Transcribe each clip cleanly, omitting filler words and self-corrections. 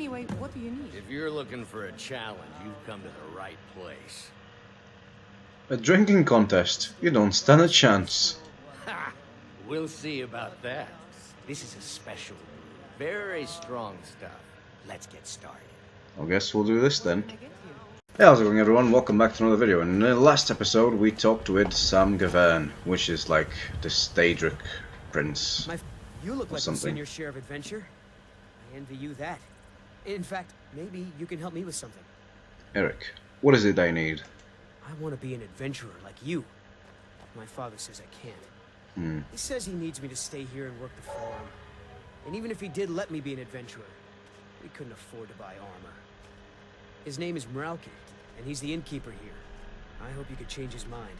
Anyway, what do you need? If you're looking for a challenge, you've come to the right place. A drinking contest. You don't stand a chance. Ha! We'll see about that. This is a special brew. Very strong stuff. Let's get started. I guess we'll do this then. Hey, how's it going everyone? Welcome back to another video. In the last episode we talked with Sam Gavern, which is like the Stadric prince. You look like something. you've seen your share of adventure. I envy you that. In fact, maybe you can help me with something. Eric, what is it I need? I want to be an adventurer like you. My father says I can't. He says he needs me to stay here and work the farm. And even if he did let me be an adventurer, we couldn't afford to buy armor. His name is Meralki, and he's the innkeeper here. I hope you could change his mind.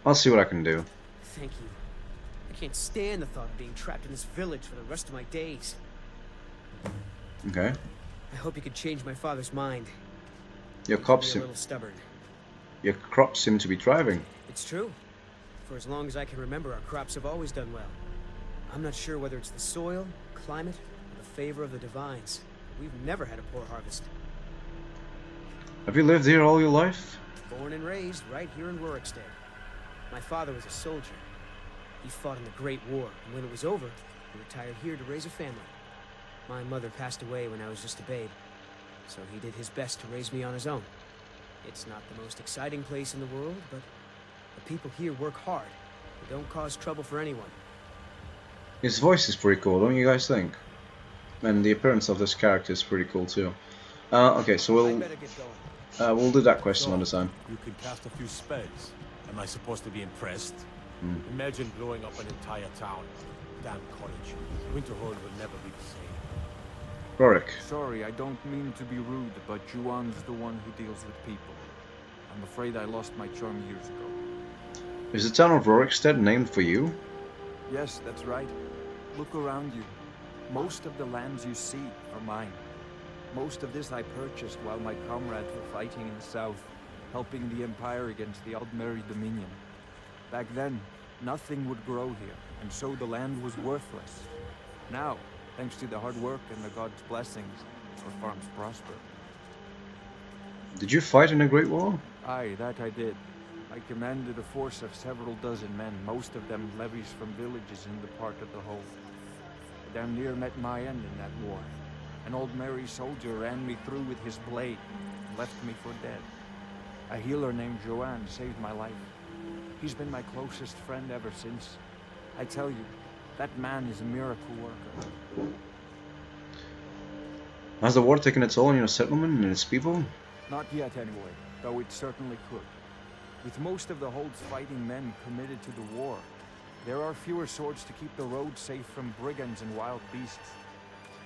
I'll see what I can do. Thank you. I can't stand the thought of being trapped in this village for the rest of my days. Okay. I hope you could change my father's mind. Your He's crops a little stubborn. Your crops seem to be thriving. It's true. For as long as I can remember, our crops have always done well. I'm not sure whether it's the soil, climate, or the favor of the divines. We've never had a poor harvest. Have you lived here all your life? Born and raised right here in Rorikstead. My father was a soldier. He fought in the Great War, and when it was over, he retired here to raise a family. My mother passed away when I was just a babe, so he did his best to raise me on his own. It's not the most exciting place in the world, but the people here work hard. They don't cause trouble for anyone. His voice is pretty cool, don't you guys think? And the appearance of this character is pretty cool too. Okay, so I better get going. we'll do that question another time. You can cast a few spells. Am I supposed to be impressed? Imagine blowing up an entire town. Damn college. Winterhold will never be the same. Rorik, Sorry, I don't mean to be rude, but Juan's the one who deals with people. I'm afraid I lost my charm years ago. is the town of Rorikstead named for you? Yes, that's right. Look around you. Most of the lands you see are mine. Most of this I purchased while my comrades were fighting in the south, helping the Empire against the Aldmeri Dominion. Back then, nothing would grow here, and so the land was worthless. Now, thanks to the hard work and the gods' blessings, our farms prosper. Did you fight in the Great War? Aye, that I did. I commanded a force of several dozen men, most of them levies from villages in the part of the whole. I damn near met my end in that war. An old merry soldier ran me through with his blade and left me for dead. A healer named Joanne saved my life. He's been my closest friend ever since. I tell you, that man is a miracle worker. Has the war taken its toll on your settlement and its people? Not yet anyway, though it certainly could. With most of the Hold's fighting men committed to the war, there are fewer swords to keep the road safe from brigands and wild beasts.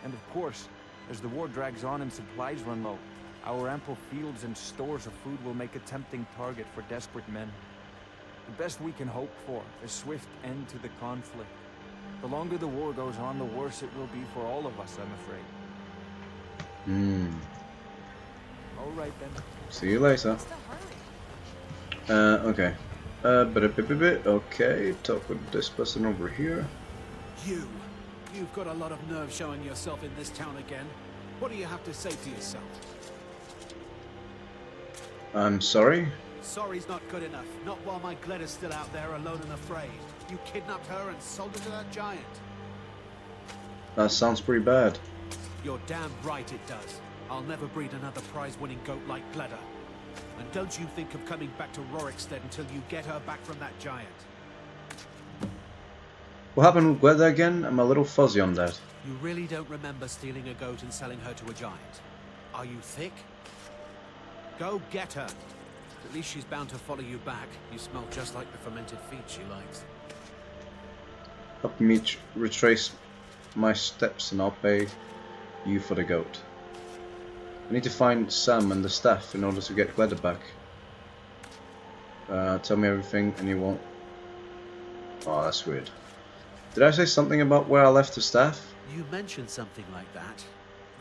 And of course, as the war drags on and supplies run low, our ample fields and stores of food will make a tempting target for desperate men. The best we can hope for is a swift end to the conflict. The longer the war goes on, the worse it will be for all of us, I'm afraid. All right then. See you later. Okay. Okay, talk with this person over here. You've got a lot of nerve showing yourself in this town again. What do you have to say to yourself? I'm sorry? Sorry's not good enough. Not while my Gleda's still out there alone and afraid. You kidnapped her and sold her to that giant. That sounds pretty bad. You're damn right it does. I'll never breed another prize-winning goat like Gleda. And don't you think of coming back to Rorikstead until you get her back from that giant. What happened with Gweda again? I'm a little fuzzy on that. You really don't remember stealing a goat and selling her to a giant? Are you thick? Go get her. At least she's bound to follow you back. You smell just like the fermented feet she likes. Help me retrace my steps and I'll pay you for the goat. I need to find Sam and the staff in order to get Gleda back. Tell me everything and you won't... Oh, that's weird. Did I say something about where I left the staff? You mentioned something like that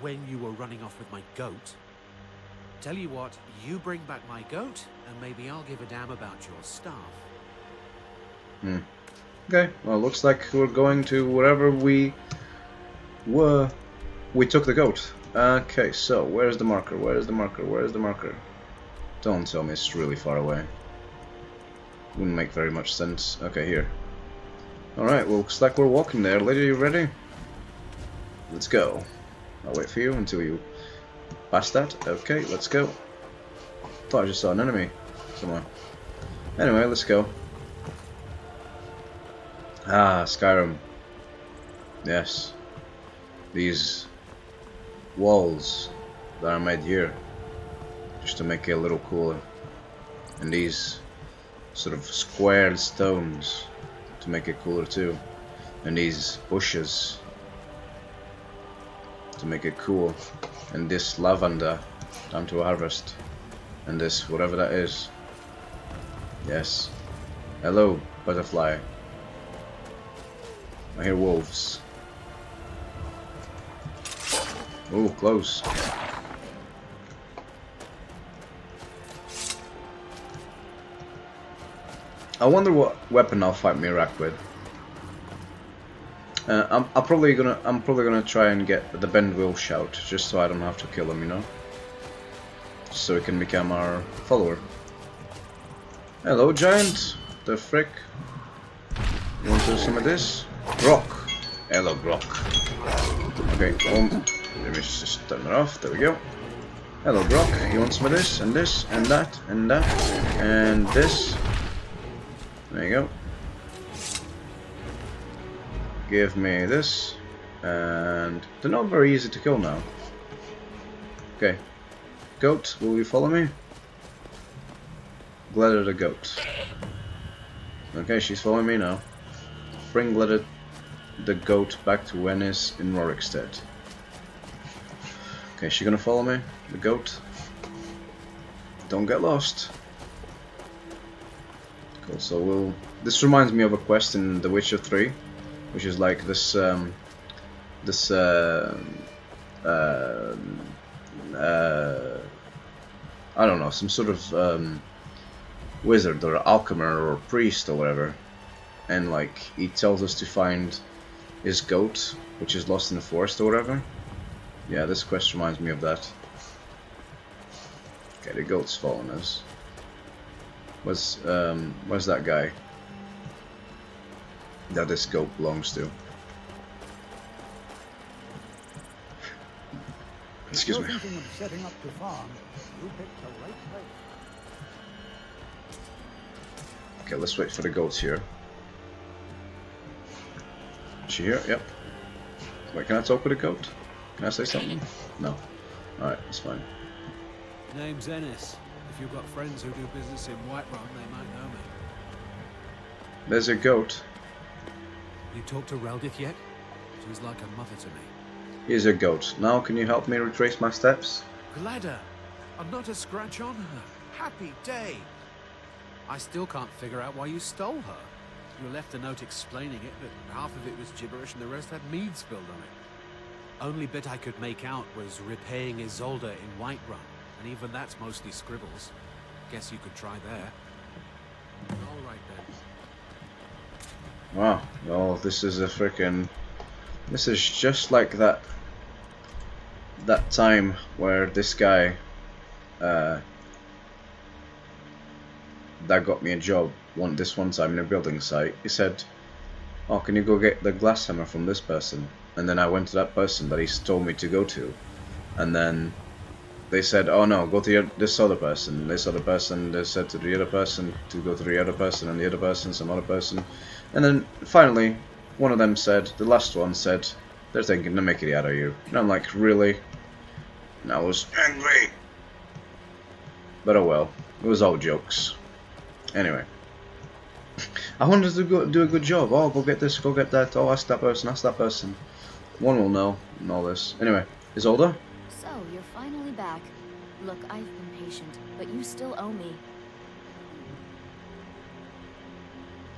when you were running off with my goat. Tell you what, you bring back my goat and maybe I'll give a damn about your staff. Okay, well looks like we're going to wherever we Whoa. We took the goat. Okay, so where's the marker? Where's the marker? Where's the marker? Don't tell me it's really far away. Wouldn't make very much sense. Okay, here. Alright, well, looks like we're walking there. Lady, you ready? Let's go. I'll wait for you until you pass that. Okay, let's go. Thought I just saw an enemy somewhere. Anyway, let's go. Ah, Skyrim. Yes. These walls that are made here just to make it a little cooler. And these sort of squared stones to make it cooler too. And these bushes to make it cool. And this lavender time to harvest. And this whatever that is. Yes. Hello, butterfly. I hear wolves. Oh, close. I wonder what weapon I'll fight Mirak with. I'm probably gonna try and get the bend will shout, just so I don't have to kill him, you know. So he can become our follower. Hello, giant. The frick? You want to do some of this? Grok. Hello, Grok. Okay, let me just turn it off. There we go. Hello, Grok. You want some of this, and this, and that, and that, and this? There you go. Give me this, and they're not very easy to kill now. Okay. Goat, will you follow me? Gledder the goat. Okay, she's following me now. Bring Gledder the goat back to Venice in Rorikstead. Okay, she gonna follow me? The goat? Don't get lost. Cool, so we'll... This reminds me of a quest in The Witcher 3, which is like this, I don't know, some sort of wizard or alchemist or priest or whatever, and like he tells us to find his goat, which is lost in the forest or whatever. Yeah, this quest reminds me of that. Okay, the goat's following us. Where's that guy that this goat belongs to? Excuse me. Thinking of setting up to farm, you picked the right place. Okay, let's wait for the goats here. Is she here? Yep. Wait, can I talk with a goat? Can I say something? No. Alright, that's fine. Name's Ennis. If you've got friends who do business in Whiterun, they might know me. There's a goat. You talked to Reldith yet? She's like a mother to me. Here's a goat. Now can you help me retrace my steps? Gladder! I'm not a scratch on her. Happy day! I still can't figure out why you stole her. You left a note explaining it, but half of it was gibberish and the rest had mead spilled on it. Only bit I could make out was repaying Isolde in Whiterun, and even that's mostly scribbles. Guess you could try there. Alright then. Wow. Oh, this is a frickin'... This is just like that time where this guy that got me a job this one time in a building site. He said, "Oh, can you go get the glass hammer from this person?" And then I went to that person that he told me to go to, and then they said, "Oh no, go to this other person." This other person, they said to the other person to go to the other person, and the other person, some other person, and then finally one of them said, the last one said, "They're thinking to make it out of you." And I'm like, really? And I was angry. But oh well, it was all jokes. Anyway. I wanted to do a good job. Oh, go get this, go get that. Oh, ask that person, ask that person. One will know, and all this. Anyway, Isolde? So, you're finally back. Look, I've been patient, but you still owe me.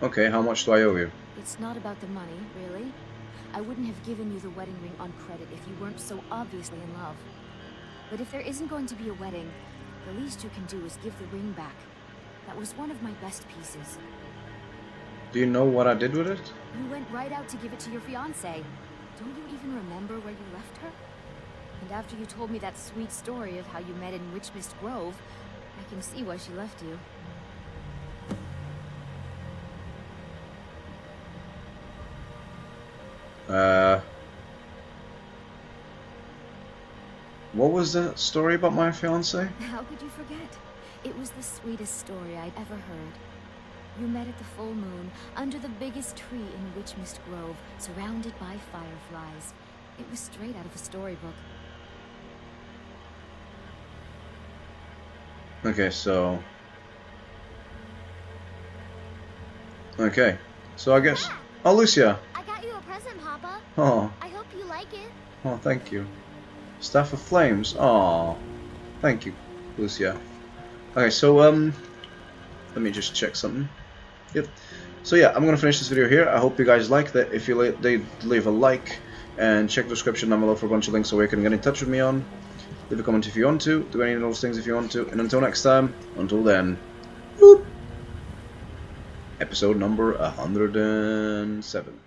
Okay, how much do I owe you? It's not about the money, really. I wouldn't have given you the wedding ring on credit if you weren't so obviously in love. But if there isn't going to be a wedding, the least you can do is give the ring back. That was one of my best pieces. Do you know what I did with it? You went right out to give it to your fiancé. Don't you even remember where you left her? And after you told me that sweet story of how you met in Witchmist Grove, I can see why she left you. What was that story about my fiance? How could you forget? It was the sweetest story I'd ever heard. You met at the full moon, under the biggest tree in Witchmist Grove, surrounded by fireflies. It was straight out of a storybook. Okay, so... Okay, so I guess... Oh, Lucia! I got you a present, Papa. Oh, I hope you like it. oh, thank you. Staff of Flames. Oh, thank you, Lucia. Okay, so, let me just check something. Yep. So yeah, I'm gonna finish this video here. I hope you guys liked it. If you did, leave a like, and check the description down below for a bunch of links so you can get in touch with me on. Leave a comment if you want to, do any of those things if you want to, and until next time, until then, whoop. Episode number 107.